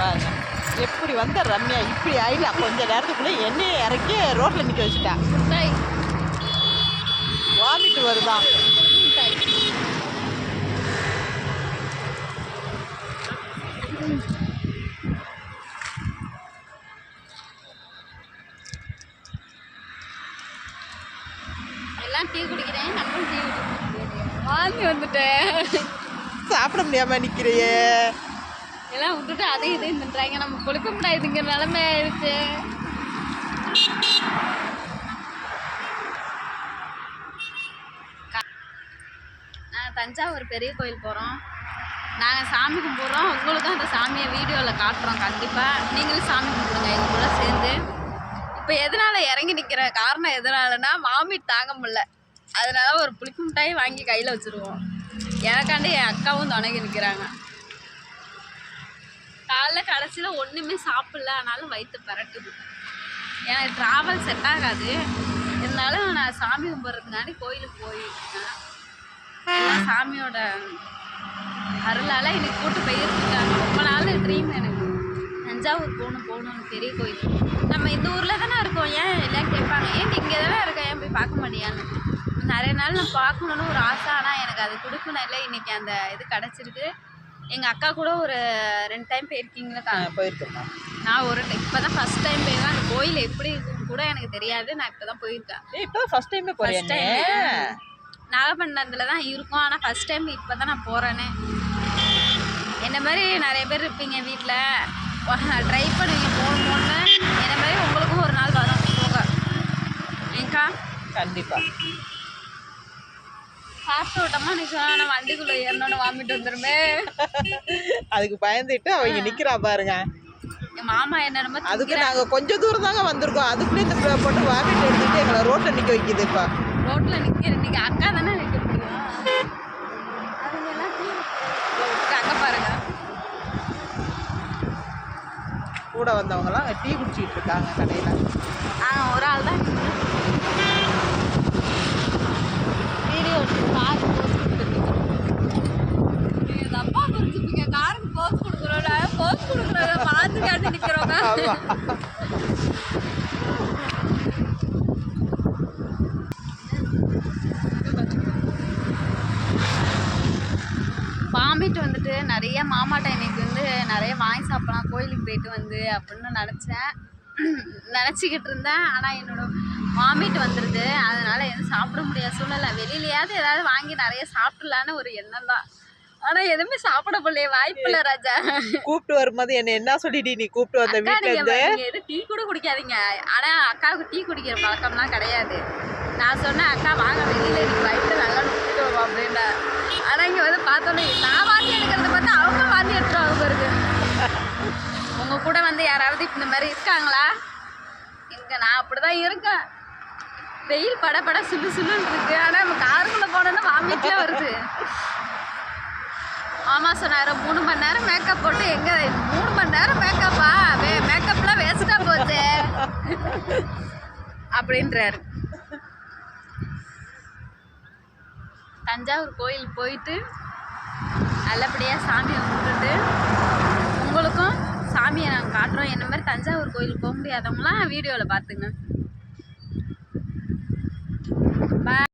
பாருங்க எப்படி வந்த ரம்யா இப்படி ஆயிடா கொஞ்ச நேரத்துக்குள்ளே எண்ணெயை இறக்கி ரோட்டில் நிற்க வச்சுட்டா. வாமிட்டு வருதான். எல்லாம் டீ குடிக்கிறேன், நம்மளும் டீ குடிக்கிறேன். வாந்தி வந்துட்டேன், சாப்பிட முடியாம நிற்கிறையே. எல்லாம் விட்டுட்டு அதை இதையும் தின்றாங்க. நம்ம கொடுக்க முடியாதுங்கிற நிலைமை ஆயிடுச்சு. நாங்கள் தஞ்சாவூர் பெரிய கோயில் போகிறோம். நாங்கள் சாமி கும்பிட்றோம். உங்களுக்கும் அந்த சாமியை வீடியோவில் காட்டுறோம். கண்டிப்பாக நீங்களும் சாமி கும்பிடுங்க எங்கள் கூட சேர்ந்து. இப்போ எதனால் இறங்கி நிற்கிற காரணம் எதனாலனா வாமிட் தாங்க முடியல. அதனால ஒரு புளிப்பு மிட்டாய் வாங்கி கையில் வச்சுருவோம். எனக்காண்டி என் அக்காவும் துணைக்கு நிற்கிறாங்க. காலைல கடைசியில் ஒன்றுமே சாப்பிடல, ஆனாலும் வயிற்று பரட்டுது. எனக்கு ட்ராவல் செட் ஆகாது. இருந்தாலும் நான் சாமி கும்பிட்றதுனாடி கோயிலுக்கு போயிருக்கேன். எல்லாம் சாமியோட அருளால் எனக்கு கூட்டு போயிருக்காங்க. ரொம்ப நாள் ட்ரீம் எனக்கு தஞ்சாவூர் போகணும்னு. பெரிய கோயில் நம்ம இந்த ஊரில் தானே இருக்கோம், ஏன் எல்லாம் கேட்பாங்க, ஏன் இங்கே தானே இருக்கேன், ஏன் போய் பார்க்க மாட்டியான்னு. நிறைய நாள் நான் பார்க்கணுன்னு ஒரு ஆசை, ஆனால் எனக்கு அது கொடுக்கணும் இல்லை. இன்றைக்கி அந்த இது கிடச்சிருக்கு. எங்கள் அக்கா கூட ஒரு 2 டைம் போயிருக்கீங்களா? போயிருக்கேன். நான் ஒரு இப்போ தான் ஃபஸ்ட் டைம் போயிருக்கேன். அந்த கோயில் எப்படி இருக்குன்னு கூட எனக்கு தெரியாது. நான் இப்போ தான் போயிருக்கேன். இப்போ ஃபஸ்ட் டைமே ஃபஸ்ட் டைம் நாகப்பட்டினத்தில் தான் இருக்கும். ஆனால் ஃபஸ்ட் டைம் இப்போ தான் நான் போகிறேன்னு. என்ன மாதிரி நிறைய பேர் இருப்பீங்க வீட்டில், ட்ரை பண்ணுவீங்க போகணுன்னு. என்ன மாதிரி உங்களுக்கும் ஒரு நாள் வரும் போக. ஏங்கா கண்டிப்பாக சாப்பிட்டு விட்டோமா நீ சொன்னா வண்டிக்குள்ளே ஏறணும்னு வாமிட்டு வந்துருமே. அதுக்கு பயந்துட்டு அவங்க நிற்கிறா பாருங்க. என் மாமா என்னென்னமோ அதுக்கு நாங்கள் கொஞ்சம் தூரம் தாங்க வந்திருக்கோம். அதுக்குள்ளே இந்த போட்டு வாமிட்டு எடுத்துக்கிட்டு எங்களை ரோட்டில் நிற்க வைக்கிது. இப்போ ரோட்டில் நிற்கிற இன்றைக்கி அக்கா தானே நிற்க முடியும். அதுங்கெல்லாம் அக்கா பாருங்க, கூட வந்தவங்கலாம் டீ குடிச்சிக்கிட்டு இருக்காங்க கடையில். ஒரு ஆள் தான் வீடியோ காருக்கு போஸ் கொடுத்துருக்கீங்க. நீங்கள் தப்பா புரிஞ்சுப்பீங்க. காருக்கு போஸ் கொடுக்குறோட போஸ் கொடுக்குறத பார்த்து கேட்டு நிற்கிறோங்க. வாமிட்டு வந்துட்டு நிறைய மாமாட்ட இன்னைக்கு வந்து நிறைய வாங்கி சாப்பிடலாம் கோயிலுக்கு போயிட்டு வந்து அப்படின்னு நினச்சிக்கிட்டு இருந்தேன். ஆனால் என்னோட வாமிட் வந்துடுது. அதனால் எதுவும் சாப்பிட முடியாத சூழ்நிலை. வெளியிலையாவது ஏதாவது வாங்கி நிறைய சாப்பிடலான்னு ஒரு எண்ணம் தான். ஆனால் எதுவுமே சாப்பிட போலையே, வாய்ப்பு இல்லை ராஜா. கூப்பிட்டு வரும்போது என்ன சொல்லிடி நீ கூப்பிட்டு வந்த வீட்டில் எதுவும் டீ கூட குடிக்காதீங்க. ஆனால் அக்காவுக்கு டீ குடிக்கிற பழக்கம்லாம் கிடையாது. நான் சொன்னேன் அக்கா வாங்க வெளியில் எனக்கு வயிற்று நல்லா நுக்கிட்டு வருவோம் அப்படின்னா. ஆனால் இங்கே வந்து பார்த்தோன்னே நான் வாந்தி எடுக்கிறத பார்த்தா அவங்க வாந்தி எடுத்துருவாங்க பாருங்க. உங்கள் கூட வந்து யாராவது இந்த மாதிரி இருக்காங்களா? இங்கே நான் அப்படி தான் இருக்கேன். வெயில் பட சுல்லு சுல்லுன்னு இருக்கு. ஆனால் நம்ம காருக்குள்ளே போனோன்னா வாமிட்டே வருது. மாமா சொன்னார் 3 மணி நேரம் மேக்கப் போட்டு, எங்கே 3 மணி நேரம் மேக்கப்பா, மேக்கப்லாம் வேஸ்ட்டாக போச்சு அப்படின்றாரு. தஞ்சாவூர் கோயில் போயிட்டு நல்லபடியாக சாமியை கும்பிட்டுட்டு உங்களுக்கும் சாமியை நாங்கள் காட்டுறோம். என்ன மாதிரி தஞ்சாவூர் கோயில் போக முடியாதவங்களாம் வீடியோவில் பார்த்துங்க. பாய்.